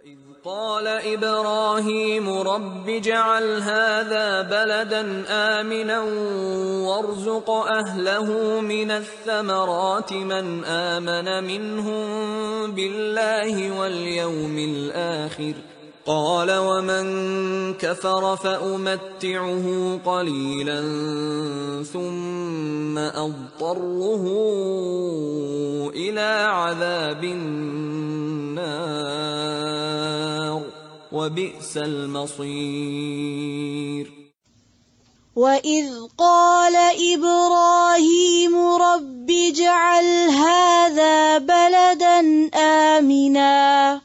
وَإِذْ قَالَ إِبْرَاهِيمُ رَبِّ اجْعَلْ هَذَا بَلَدًا آمِنًا وَارْزُقْ أَهْلَهُ مِنَ الثَّمَرَاتِ مَنْ آمَنَ مِنْهُمْ بِاللَّهِ وَالْيَوْمِ الْآخِرِ قَالَ وَمَنْ كَفَرَ فَأُمَتِّعُهُ قَلِيلًا ثُمَّ أَضْطَرُّهُ إِلَى عَذَابِ النَّارِ وَبِئْسَ الْمَصِيرُ وَإِذْ قَالَ إِبْرَاهِيمُ رَبِّ اجْعَلْ هَذَا بَلَدًا آمِنًا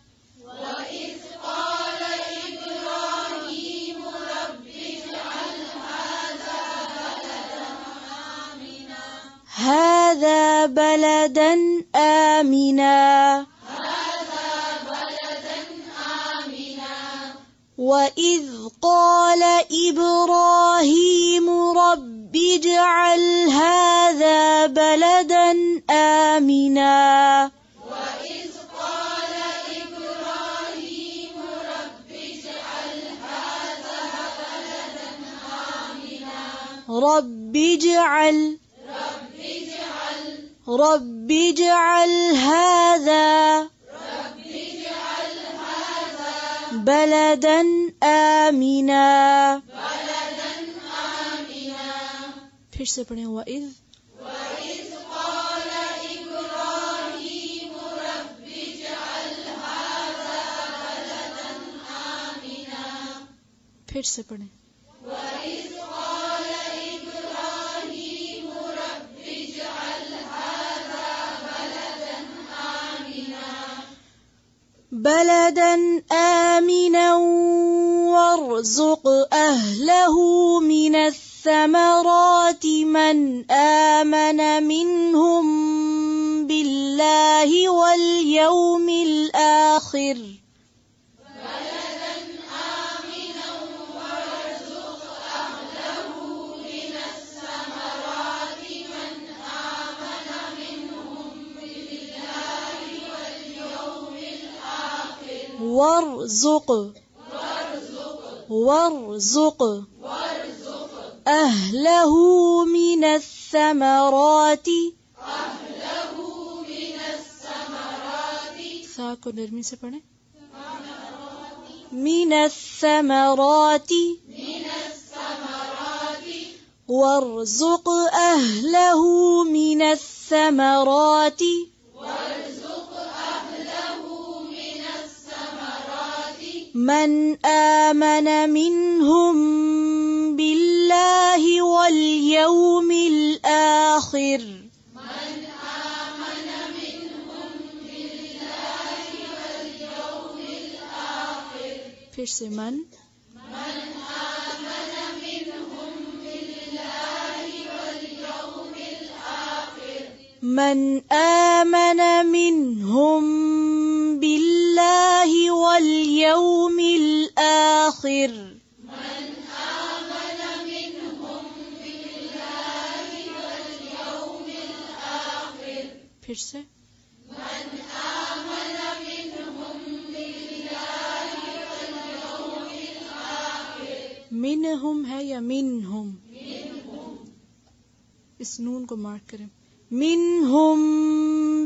هذا بلدا آمنا وإذ قال إبراهيم رب اجعل هذا بلدا آمنا رب اجعل هذا بلدا آمنا پھر سے پڑھیں وَإِذْ قَالَ إِبْرَاهِيمُ رَبِّ اجْعَلْ هَذَا بَلَدًا آمِنًا پھر سے پڑھیں وَإِذْ قَالَ إِبْرَاهِيمُ رَبِّ اجْعَلْ هَذَا بلدا آمنا وارزق أهله من الثمرات من آمن منهم بالله واليوم الآخر وارزق أهله من الثمرات ثا کو نرمی سے پڑھیں من الثمرات وارزق أهله من الثمرات من آمن منهم بالله واليوم الآخر پھر سے من آمن منهم بالله واليوم الآخر پھر سے منہم ہے یا منہم اس نون کو مارک کریں منہم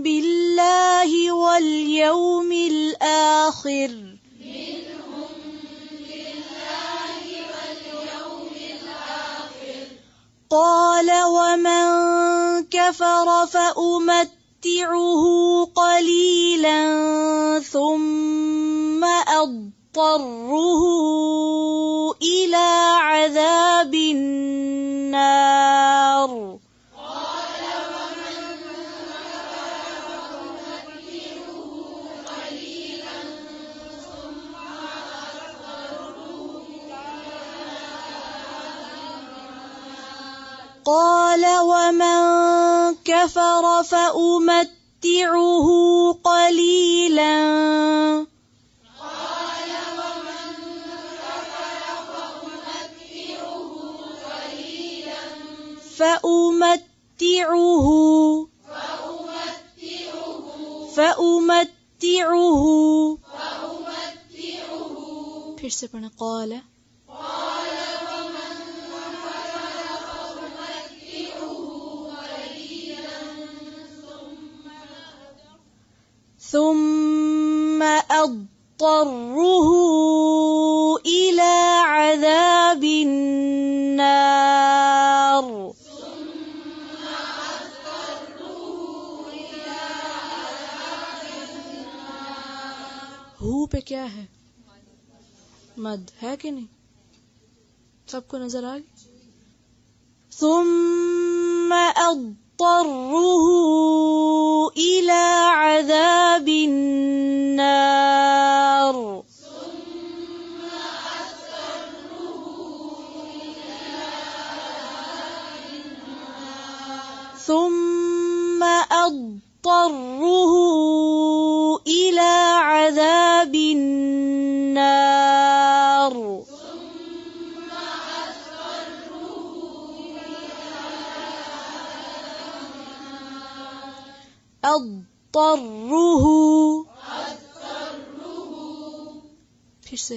باللہ والیوم الآخر قال ومن كفر فأمتعه قليلا ثم أضطره إلى عذاب النار قال ومن كفر فأمتعه قليلا فأمتعه پھر سے پڑھنا. قال ثم أضطره إلى عذاب النار. ہو پہ کیا ہے؟ مد ہے کہ نہیں؟ سب کو نظر آ گئی. ثم أضطره إلى عذاب النار. ثم أضطره إلى عذاب النار. اضطره پھر سے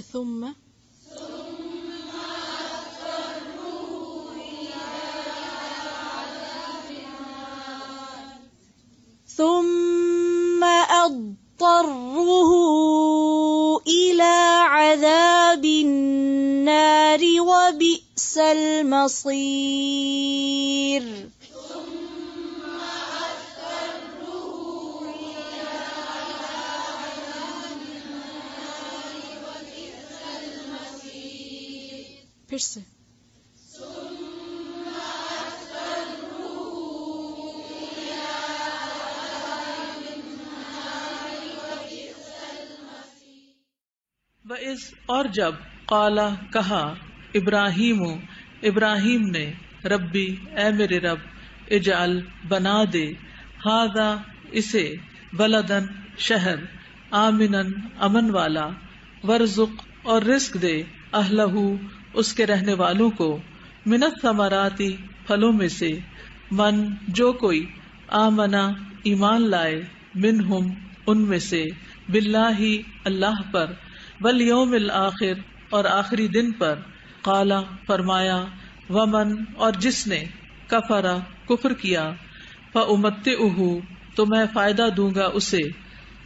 ثم اضطره إلى عذاب النار وبئس المصير. پھر سے وَإِذْ اور جب قالا کہا ابراہیم نے ربی اے میرے رب اجعل بنا دے ھذا اسے بلدن شہر آمنن امن والا ورزق اور رزق دے اہلہ اس کے رہنے والوں کو من الثمراتی پھلوں میں سے من جو کوئی آمنا ایمان لائے منہم ان میں سے باللہ اللہ پر والیوم الآخر اور آخری دن پر قالا فرمایا ومن اور جس نے کفرا کفر کیا فامتعہ تو میں فائدہ دوں گا اسے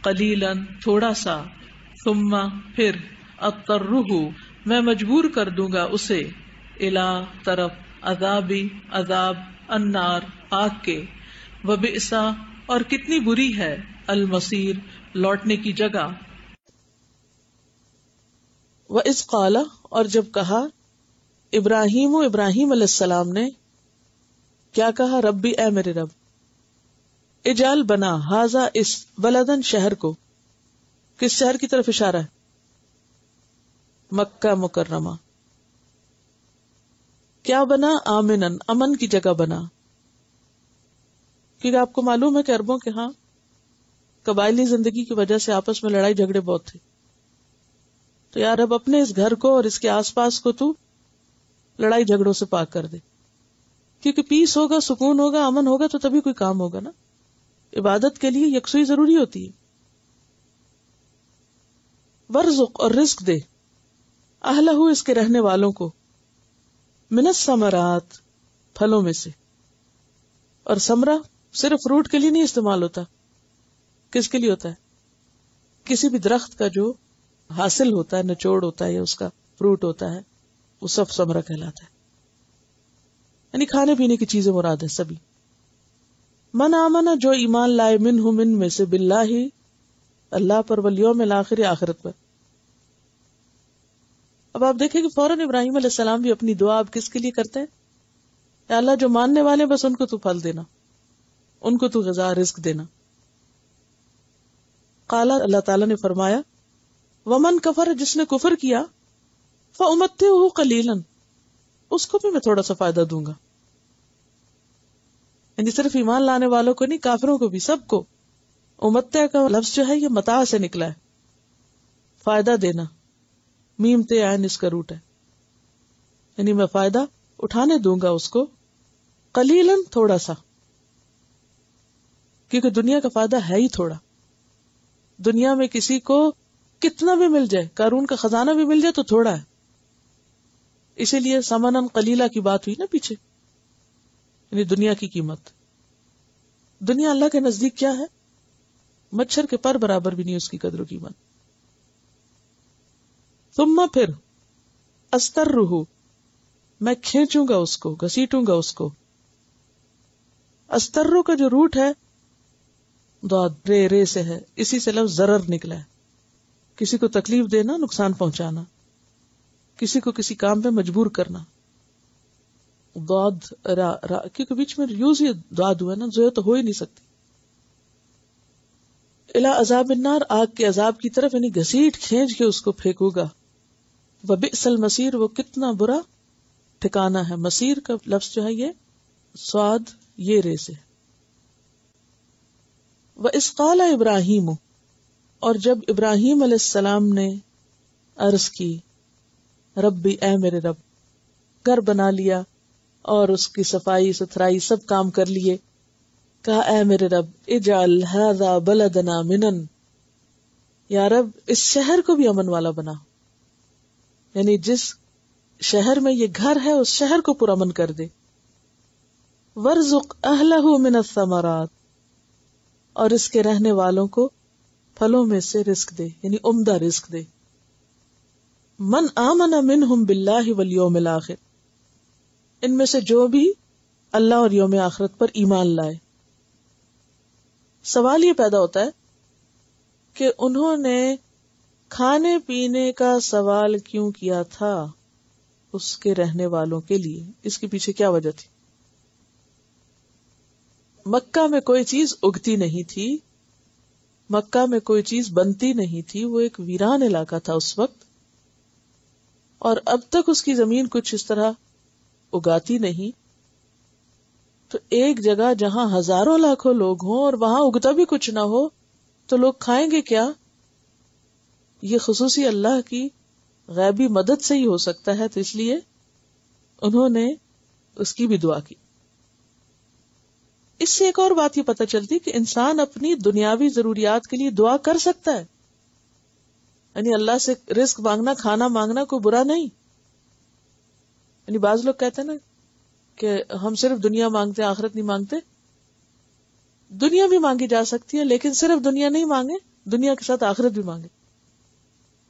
قلیلا تھوڑا سا ثم پھر اضطرہ میں مجبور کر دوں گا اسے الا طرف عذاب النار آگ کے وبئسا اور کتنی بری ہے المصیر لوٹنے کی جگہ. وَإِذْ قَالَ اور جب کہا ابراہیم علیہ السلام نے کیا کہا ربی اے میرے رب اجعل بنا ھذا اس بلدن شہر کو. کس شہر کی طرف اشارہ ہے؟ مکہ مکرمہ. کیا بنا؟ آمنن امن کی جگہ بنا. کیونکہ آپ کو معلوم ہے کہ عربوں کے ہاں قبائلی زندگی کی وجہ سے آپس میں لڑائی جھگڑے بہت تھے. تو یار اب اپنے اس گھر کو اور اس کے آس پاس کو تو لڑائی جھگڑوں سے پاک کر دے، کیونکہ پیس ہوگا، سکون ہوگا، امن ہوگا تو تبھی کوئی کام ہوگا نا. عبادت کے لیے یکسوئی ضروری ہوتی ہے. ورزق اور رزق دے اہلہ اس کے رہنے والوں کو من الثمرات پھلوں میں سے. اور ثمرہ صرف فروٹ کے لیے نہیں استعمال ہوتا. کس کے لیے ہوتا ہے؟ کسی بھی درخت کا جو حاصل ہوتا ہے، نچوڑ ہوتا ہے یا اس کا فروٹ ہوتا ہے، وہ سب ثمرہ کہلاتا ہے. یعنی کھانے پینے کی چیزیں مراد ہے سبھی. من آمنا جو ایمان لائے منہم ان میں سے باللہ اللہ پر والیوم الآخر آخرت پر. اب آپ دیکھیں کہ فوراً ابراہیم علیہ السلام بھی اپنی دعا اب کس کے لیے کرتے ہیں؟ کہ اللہ جو ماننے والے بس ان کو تو پھل دینا، ان کو تو غذا رزق دینا. قال اللہ تعالیٰ نے فرمایا ومن کفر جس نے کفر کیا فامتعہ قلیلا اس کو بھی میں تھوڑا سا فائدہ دوں گا. یعنی صرف ایمان لانے والوں کو نہیں، کافروں کو بھی، سب کو. امتع کا لفظ جو ہے یہ متاع سے نکلا ہے، فائدہ دینا. میم تے عین اس کا روٹ ہے. یعنی میں فائدہ اٹھانے دوں گا اس کو قلیلا تھوڑا سا، کیونکہ دنیا کا فائدہ ہے ہی تھوڑا. دنیا میں کسی کو کتنا بھی مل جائے، قارون کا خزانہ بھی مل جائے تو تھوڑا ہے. اسی لیے سمنن قلیلہ کی بات ہوئی نا پیچھے، یعنی دنیا کی قیمت. دنیا اللہ کے نزدیک کیا ہے؟ مچھر کے پر برابر بھی نہیں اس کی قدر و قیمت. ثم پھر استرہ، میں کھینچوں گا اس کو، گھسیٹوں گا اس کو. استرو کا جو روٹ ہے ضاد رے سے ہے، اسی سے لفظ ضرر نکلا ہے. کسی کو تکلیف دینا، نقصان پہنچانا، کسی کو کسی کام پہ مجبور کرنا. ضاد را را کیونکہ بیچ میں یوز ہی ضاد ہوا نا، زو تو ہو ہی نہیں سکتی. الی عذاب النار، آگ کے عذاب کی طرف، یعنی گھسیٹ کھینچ کے اس کو پھینکو گا. وبئس المصیر، وہ کتنا برا ٹھکانہ ہے. مصیر کا لفظ جو ہے یہ صاد یہ رے سے. وَإِذْ قَالَ ابراہیم، اور جب ابراہیم علیہ السلام نے عرض کی، ربی اے میرے رب، گھر بنا لیا اور اس کی صفائی ستھرائی سب کام کر لیے، کہا اے میرے رب اجعل ھذا بلدنا آمنا، یا رب اس شہر کو بھی امن والا بنا. یعنی جس شہر میں یہ گھر ہے اس شہر کو پرامن کر دے. وارزق اہلہ من الثمرات، اور اس کے رہنے والوں کو پھلوں میں سے رزق دے، یعنی عمدہ رزق دے. من آمن منہم باللہ والیوم الآخر، ان میں سے جو بھی اللہ اور یوم آخرت پر ایمان لائے. سوال یہ پیدا ہوتا ہے کہ انہوں نے کھانے پینے کا سوال کیوں کیا تھا اس کے رہنے والوں کے لیے؟ اس کے پیچھے کیا وجہ تھی؟ مکہ میں کوئی چیز اگتی نہیں تھی، مکہ میں کوئی چیز بنتی نہیں تھی، وہ ایک ویران علاقہ تھا اس وقت، اور اب تک اس کی زمین کچھ اس طرح اگاتی نہیں. تو ایک جگہ جہاں ہزاروں لاکھوں لوگ ہوں اور وہاں اگتا بھی کچھ نہ ہو تو لوگ کھائیں گے کیا؟ یہ خصوصی اللہ کی غیبی مدد سے ہی ہو سکتا ہے. تو اس لیے انہوں نے اس کی بھی دعا کی. اس سے ایک اور بات یہ پتہ چلتی کہ انسان اپنی دنیاوی ضروریات کے لیے دعا کر سکتا ہے. یعنی اللہ سے رزق مانگنا، کھانا مانگنا کوئی برا نہیں. یعنی بعض لوگ کہتے ہیں نا کہ ہم صرف دنیا مانگتے ہیں، آخرت نہیں مانگتے. دنیا بھی مانگی جا سکتی ہے، لیکن صرف دنیا نہیں مانگے، دنیا کے ساتھ آخرت بھی مانگے.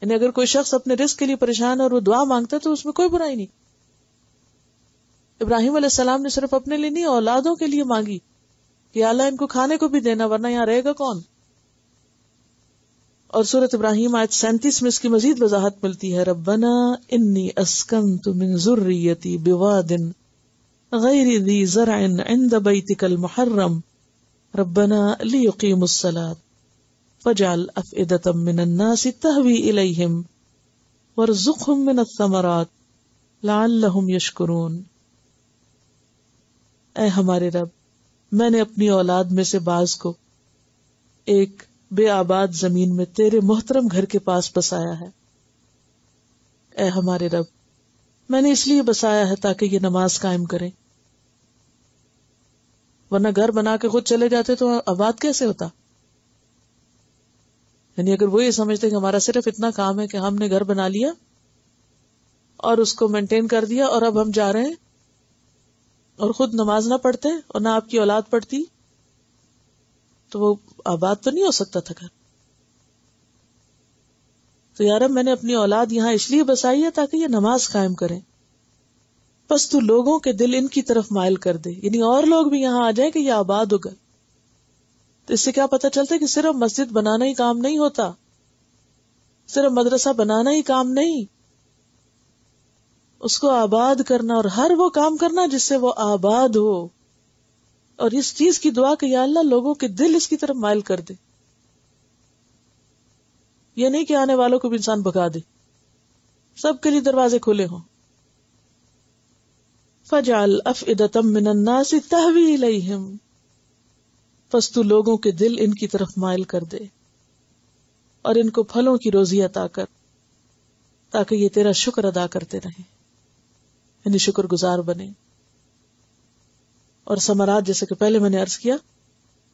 یعنی اگر کوئی شخص اپنے رزق کے لیے پریشان ہے اور وہ دعا مانگتا ہے تو اس میں کوئی برائی نہیں. ابراہیم علیہ السلام نے صرف اپنے لیے نہیں، اولادوں کے لیے مانگی کہ اللہ ان کو کھانے کو بھی دینا، ورنہ یہاں رہے گا کون. اور سورۃ ابراہیم آیت 37 میں اس کی مزید وضاحت ملتی ہے. ربنا انی اسکنت من ذریتی بواد غیر ذی زرع عند بیتک المحرم ربنا لیقیموا الصلاۃ فاجعل افئدة من الناس تهوی الیہم وارزقهم من الثمرات لعلهم یشکرون. اے ہمارے رب، میں نے اپنی اولاد میں سے بعض کو ایک بے آباد زمین میں تیرے محترم گھر کے پاس بسایا ہے. اے ہمارے رب، میں نے اس لیے بسایا ہے تاکہ یہ نماز قائم کریں، ورنہ گھر بنا کے خود چلے جاتے تو آباد کیسے ہوتا. یعنی اگر وہ یہ سمجھتے کہ ہمارا صرف اتنا کام ہے کہ ہم نے گھر بنا لیا اور اس کو مینٹین کر دیا اور اب ہم جا رہے ہیں اور خود نماز نہ پڑھتے اور نہ آپ کی اولاد پڑھتی، تو وہ آباد تو نہیں ہو سکتا تھا گھر. تو یار میں نے اپنی اولاد یہاں اس لیے بسائی ہے تاکہ یہ نماز قائم کریں، بس تو لوگوں کے دل ان کی طرف مائل کر دے، یعنی اور لوگ بھی یہاں آ جائیں کہ یہ آباد ہو گئے. تو اس سے کیا پتہ چلتا ہے کہ صرف مسجد بنانا ہی کام نہیں ہوتا، صرف مدرسہ بنانا ہی کام نہیں، اس کو آباد کرنا اور ہر وہ کام کرنا جس سے وہ آباد ہو، اور اس چیز کی دعا کہ یا اللہ لوگوں کے دل اس کی طرف مائل کر دے. یہ نہیں کہ آنے والوں کو بھی انسان بھگا دے، سب کے لیے دروازے کھلے ہوں. فَجْعَلْ أَفْئِدَةً مِّنَ النَّاسِ تَهْوِي إِلَيْهِمْ، پس تو لوگوں کے دل ان کی طرف مائل کر دے اور ان کو پھلوں کی روزی عطا کر تاکہ یہ تیرا شکر ادا کرتے رہیں، یعنی شکر گزار بنے. اور ثمرات جیسے کہ پہلے میں نے عرض کیا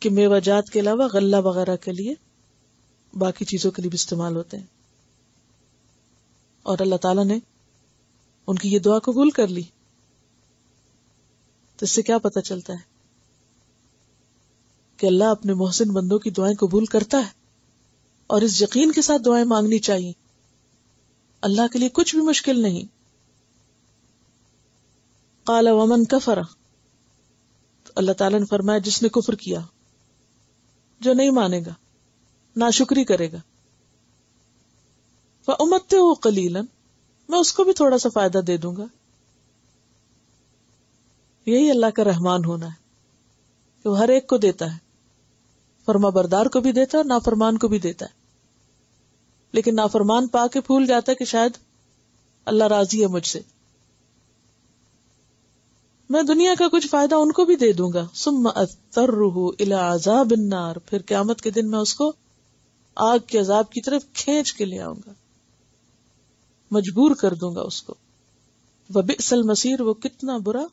کہ میوہ جات کے علاوہ غلہ وغیرہ کے لیے باقی چیزوں کے لیے بھی استعمال ہوتے ہیں. اور اللہ تعالیٰ نے ان کی یہ دعا قبول کر لی. تو اس سے کیا پتہ چلتا ہے کہ اللہ اپنے محسن بندوں کی دعائیں قبول کرتا ہے، اور اس یقین کے ساتھ دعائیں مانگنی چاہیے. اللہ کے لیے کچھ بھی مشکل نہیں. قال ومن کفر، اللہ تعالیٰ نے فرمایا جس نے کفر کیا، جو نہیں مانے گا، ناشکری کرے گا، فأمتعه قلیلا، میں اس کو بھی تھوڑا سا فائدہ دے دوں گا. یہی اللہ کا رحمان ہونا ہے کہ وہ ہر ایک کو دیتا ہے، فرما بردار کو بھی دیتا ہے اور نافرمان کو بھی دیتا ہے. لیکن نافرمان پا کے بھول جاتا ہے کہ شاید اللہ راضی ہے مجھ سے. میں دنیا کا کچھ فائدہ ان کو بھی دے دوں گا. ثم اضطرہ الی عذاب النار، پھر قیامت کے دن میں اس کو آگ کے عذاب کی طرف کھینچ کے لے آؤں گا، مجبور کر دوں گا اس کو. وبئس المصیر، وہ کتنا برا